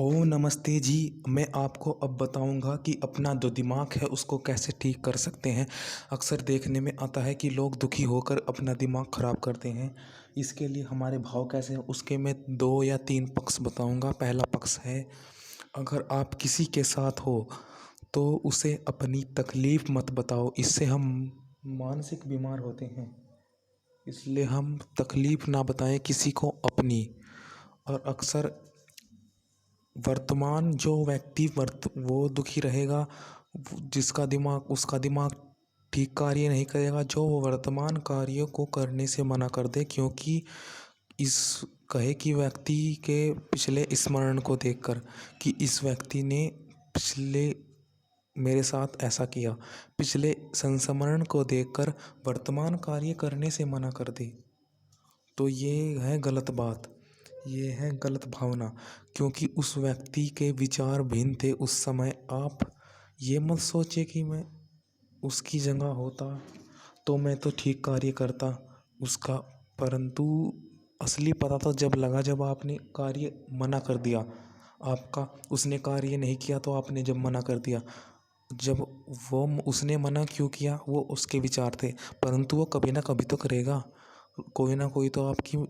ओह नमस्ते जी। मैं आपको अब बताऊंगा कि अपना जो दिमाग है उसको कैसे ठीक कर सकते हैं। अक्सर देखने में आता है कि लोग दुखी होकर अपना दिमाग ख़राब करते हैं। इसके लिए हमारे भाव कैसे हैं उसके मैं 2 या 3 पक्ष बताऊंगा। पहला पक्ष है, अगर आप किसी के साथ हो तो उसे अपनी तकलीफ़ मत बताओ, इससे हम मानसिक बीमार होते हैं। इसलिए हम तकलीफ़ ना बताएं किसी को अपनी। और अक्सर वर्तमान जो व्यक्ति वो दुखी रहेगा, जिसका दिमाग उसका दिमाग ठीक कार्य नहीं करेगा, जो वो वर्तमान कार्यों को करने से मना कर दे, क्योंकि इस कहे कि व्यक्ति के पिछले स्मरण को देखकर कि इस व्यक्ति ने पिछले मेरे साथ ऐसा किया, पिछले संस्मरण को देखकर वर्तमान कार्य करने से मना कर दे, तो ये है गलत बात। ये है गलत भावना, क्योंकि उस व्यक्ति के विचार भिन्न थे उस समय। आप ये मत सोचिए कि मैं उसकी जगह होता तो मैं तो ठीक कार्य करता उसका, परंतु असली पता तो जब लगा जब आपने कार्य मना कर दिया। आपका उसने कार्य नहीं किया तो आपने जब मना कर दिया, जब वो उसने मना क्यों किया, वो उसके विचार थे, परंतु वो कभी ना कभी तो करेगा। कोई ना कोई तो आपकी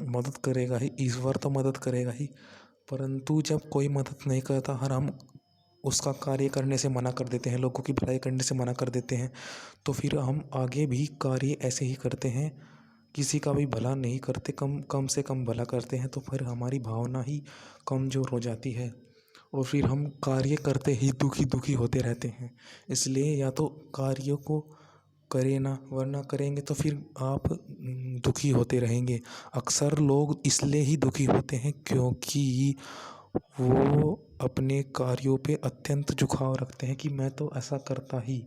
मदद करेगा ही, ईश्वर तो मदद करेगा ही। परंतु जब कोई मदद नहीं करता, हर हम उसका कार्य करने से मना कर देते हैं, लोगों की भलाई करने से मना कर देते हैं, तो फिर हम आगे भी कार्य ऐसे ही करते हैं, किसी का भी भला नहीं करते, कम कम से कम भला करते हैं, तो फिर हमारी भावना ही कमज़ोर हो जाती है और फिर हम कार्य करते ही दुखी दुखी होते रहते हैं। इसलिए या तो कार्यों को करें ना, वरना करेंगे तो फिर आप दुखी होते रहेंगे। अक्सर लोग इसलिए ही दुखी होते हैं क्योंकि वो अपने कार्यों पे अत्यंत झुकाव रखते हैं कि मैं तो ऐसा करता ही,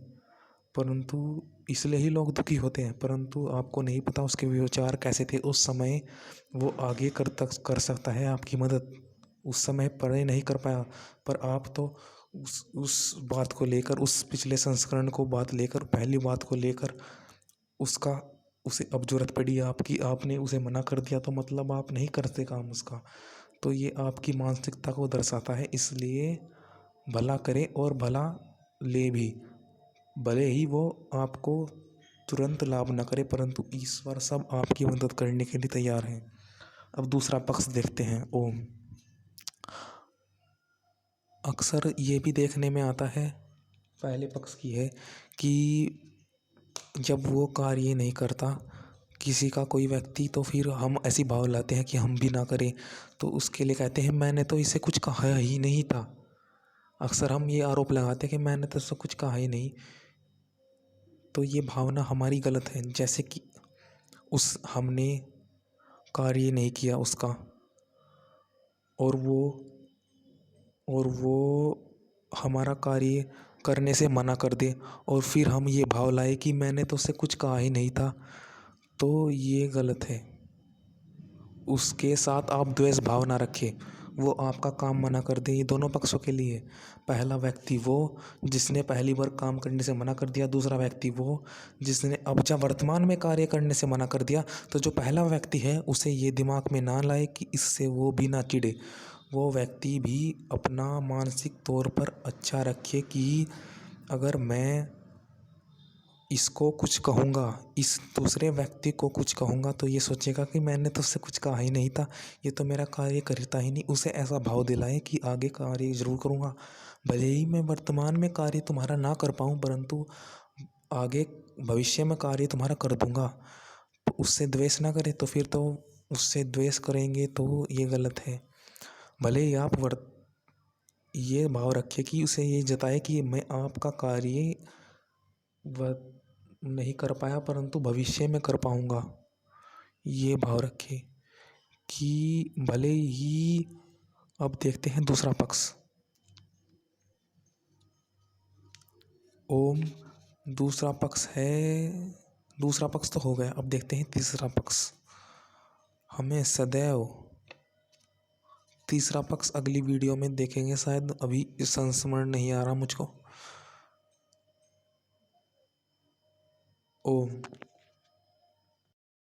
परंतु इसलिए ही लोग दुखी होते हैं। परंतु आपको नहीं पता उसके विचार कैसे थे उस समय। वो आगे कर सकता है आपकी मदद, उस समय पढ़ाई नहीं कर पाया, पर आप तो उस बात को लेकर, उस पिछले संस्करण को बात लेकर, पहली बात को लेकर उसका उसे अब ज़रूरत पड़ी आपकी, आपने उसे मना कर दिया, तो मतलब आप नहीं करते काम उसका। तो ये आपकी मानसिकता को दर्शाता है। इसलिए भला करे और भला ले भी, भले ही वो आपको तुरंत लाभ न करे, परंतु ईश्वर सब आपकी मदद करने के लिए तैयार हैं। अब दूसरा पक्ष देखते हैं। ओम। अक्सर ये भी देखने में आता है, पहले पक्ष की है, कि जब वो कार्य नहीं करता किसी का कोई व्यक्ति, तो फिर हम ऐसी भाव लाते हैं कि हम भी ना करें, तो उसके लिए कहते हैं मैंने तो इसे कुछ कहा ही नहीं था। अक्सर हम ये आरोप लगाते हैं कि मैंने तो इससे कुछ कहा ही नहीं। तो ये भावना हमारी गलत है। जैसे कि उस हमने कार्य नहीं किया उसका, और वो हमारा कार्य करने से मना कर दे, और फिर हम ये भाव लाए कि मैंने तो उससे कुछ कहा ही नहीं था, तो ये गलत है। उसके साथ आप द्वेष भाव ना रखें, वो आपका काम मना कर दे। ये दोनों पक्षों के लिए। पहला व्यक्ति वो जिसने पहली बार काम करने से मना कर दिया, दूसरा व्यक्ति वो जिसने अब जब वर्तमान में कार्य करने से मना कर दिया। तो जो पहला व्यक्ति है उसे ये दिमाग में ना लाए कि इससे वो भी ना चिढ़े, वो व्यक्ति भी अपना मानसिक तौर पर अच्छा रखे कि अगर मैं इसको कुछ कहूँगा, इस दूसरे व्यक्ति को कुछ कहूँगा, तो ये सोचेगा कि मैंने तो उससे कुछ कहा ही नहीं था, ये तो मेरा कार्य करता ही नहीं। उसे ऐसा भाव दिलाए कि आगे कार्य ज़रूर करूँगा, भले ही मैं वर्तमान में कार्य तुम्हारा ना कर पाऊँ, परंतु आगे भविष्य में कार्य तुम्हारा कर दूँगा। तो उससे द्वेष ना करें, तो फिर तो उससे द्वेष करेंगे तो ये गलत है। भले ही आप ये भाव रखें कि उसे ये जताए कि मैं आपका कार्य नहीं कर पाया, परंतु भविष्य में कर पाऊँगा। ये भाव रखें कि भले ही। अब देखते हैं दूसरा पक्ष। ओम। दूसरा पक्ष है, दूसरा पक्ष तो हो गया, अब देखते हैं तीसरा पक्ष। हमें सदैव तीसरा पक्ष अगली वीडियो में देखेंगे, शायद अभी संस्मरण नहीं आ रहा मुझको। ओम।